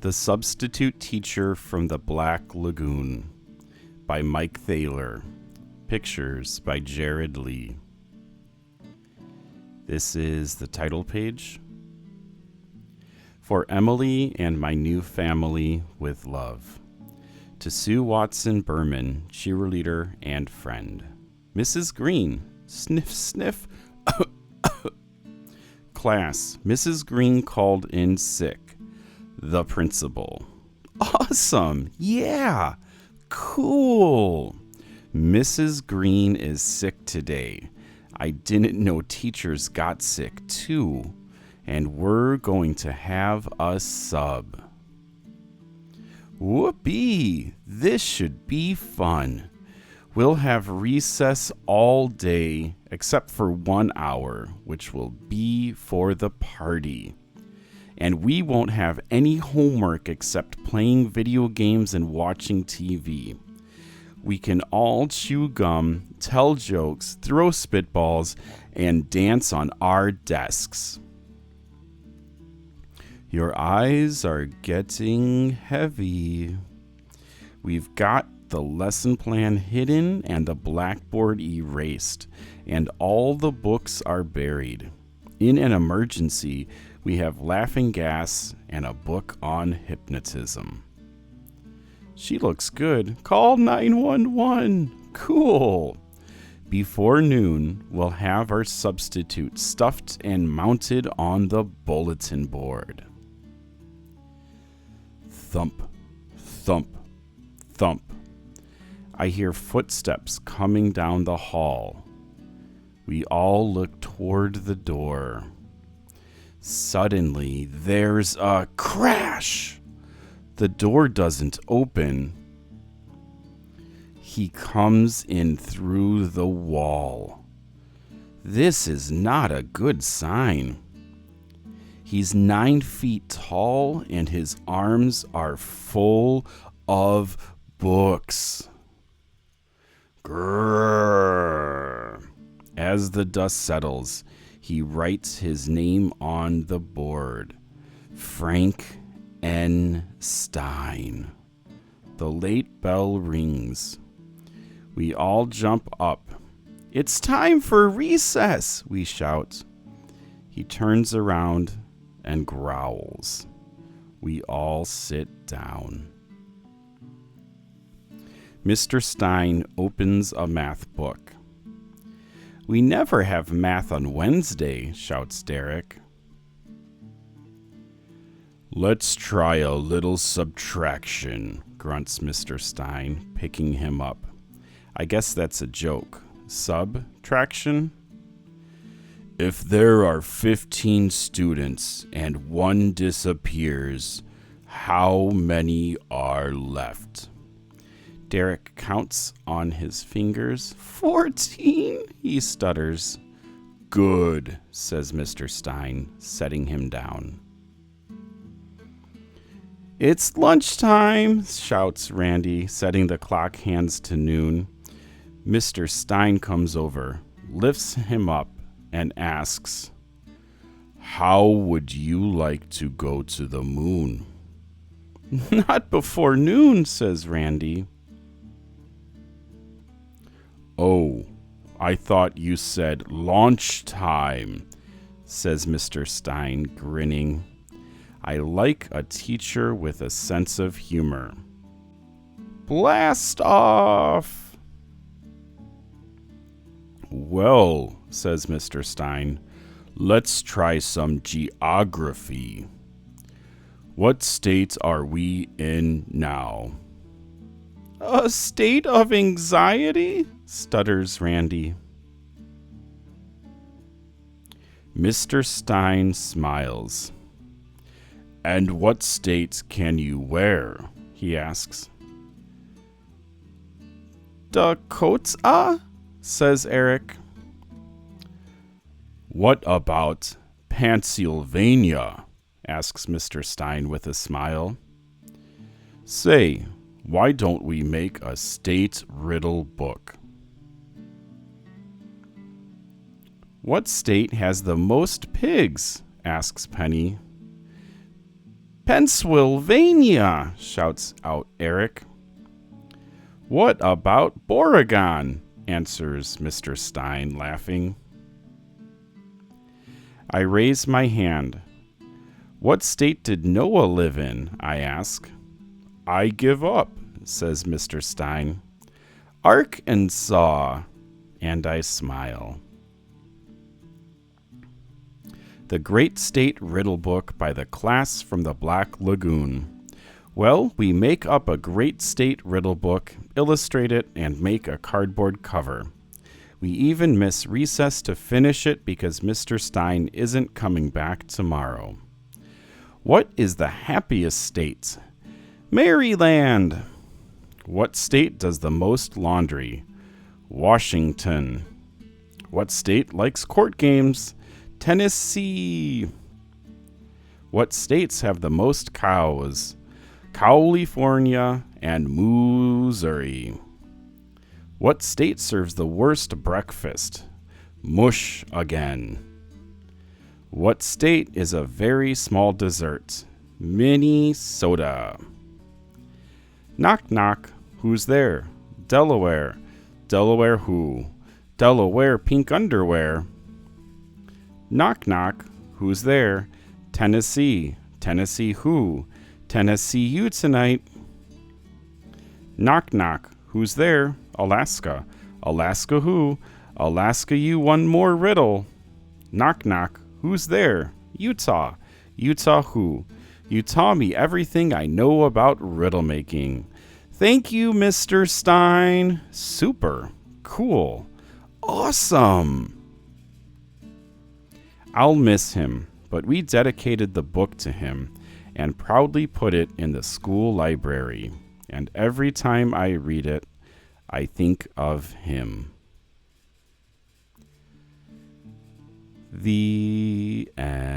The Substitute Teacher from the Black Lagoon by Mike Thaler. Pictures by Jared Lee. This is the title page. For Emily and my new family with love. To Sue Watson Berman, cheerleader and friend. Mrs. Green, sniff, sniff. Class, Mrs. Green called in sick. The principal. Awesome. Yeah. Cool. Mrs. Green is sick today. I didn't know teachers got sick too. And we're going to have a sub. Whoopee. This should be fun. We'll have recess all day except for 1 hour, which will be for the party. And we won't have any homework except playing video games and watching TV. We can all chew gum, tell jokes, throw spitballs, and dance on our desks. Your eyes are getting heavy. We've got the lesson plan hidden and the blackboard erased, and all the books are buried. In an emergency, we have laughing gas and a book on hypnotism. She looks good. Call 911. Cool. Before noon, we'll have our substitute stuffed and mounted on the bulletin board. Thump, thump, thump. I hear footsteps coming down the hall. We all look toward the door. Suddenly, there's a crash. The door doesn't open. He comes in through the wall. This is not a good sign. He's 9 feet tall and his arms are full of books. Grrr. As the dust settles, he writes his name on the board. Frank N. Stein. The late bell rings. We all jump up. It's time for recess, we shout. He turns around and growls. We all sit down. Mr. Stein opens a math book. We never have math on Wednesday, shouts Derek. Let's try a little subtraction, grunts Mr. Stein, picking him up. I guess that's a joke. Subtraction? If there are 15 students and one disappears, how many are left? Derek counts on his fingers. 14, he stutters. Good, says Mr. Stein, setting him down. It's lunchtime, shouts Randy, setting the clock hands to noon. Mr. Stein comes over, lifts him up, and asks, How would you like to go to the moon? Not before noon, says Randy. Oh, I thought you said launch time, says Mr. Stein, grinning. I like a teacher with a sense of humor. Blast off! Well, says Mr. Stein, let's try some geography. What state are we in now? A state of anxiety? Stutters Randy. Mr. Stein smiles. And what state can you wear? He asks. Dakota? Says Eric. What about Pennsylvania? Asks Mr. Stein with a smile. Say, why don't we make a state riddle book? What state has the most pigs? Asks Penny. Pennsylvania, shouts out Eric. What about Oregon? Answers Mr. Stein, laughing. I raise my hand. What state did Noah live in? I ask. I give up, says Mr. Stein. Arkansas. And I smile. The Great State Riddle Book by the class from the Black Lagoon. Well, we make up a Great State Riddle Book, illustrate it, and make a cardboard cover. We even miss recess to finish it because Mr. Stein isn't coming back tomorrow. What is the happiest state? Maryland. What state does the most laundry? Washington. What state likes court games? Tennessee. What states have the most cows? California and Missouri. What state serves the worst breakfast? Mush again. What state is a very small dessert? Minnesota. Knock knock. Who's there? Delaware. Delaware who? Delaware pink underwear. Knock knock. Who's there? Tennessee. Tennessee who? Tennessee you tonight. Knock knock. Who's there? Alaska. Alaska who? Alaska you one more riddle. Knock knock. Who's there? Utah. Utah who? You taught me everything I know about riddle making. Thank you, Mr. Stein. Super. Cool. Awesome. I'll miss him, but we dedicated the book to him and proudly put it in the school library. And every time I read it, I think of him. The end.